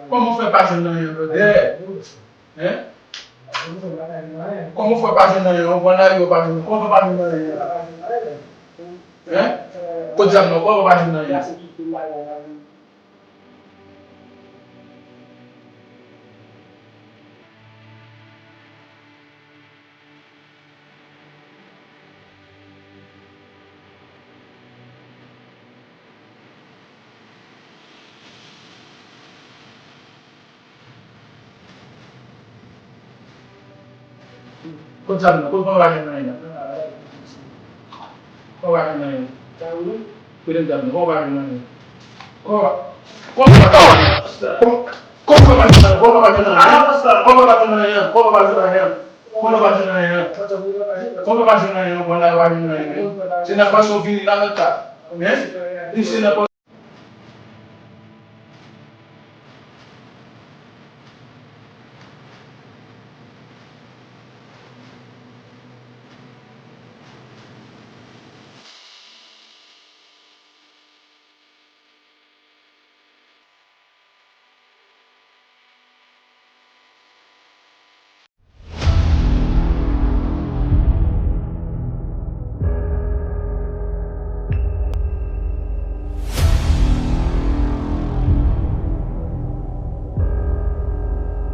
Como foi passando aí, brother? É? Como foi passando aí? Eu vou lá e eu passo. Como foi passando aí? É? Coisa não, como foi passando aí? Coisa não, como foi passando aí? Como foi passando aí? Cuidado, como foi passando aí? Como foi passando aí? Como foi passando aí? Como foi passando aí? Como foi passando aí? Como foi passando aí? Como vai fazer amanhã? Como vai fazer amanhã? Quando vai fazer amanhã? Você não pode ouvir nada, tá? Né? E você não pode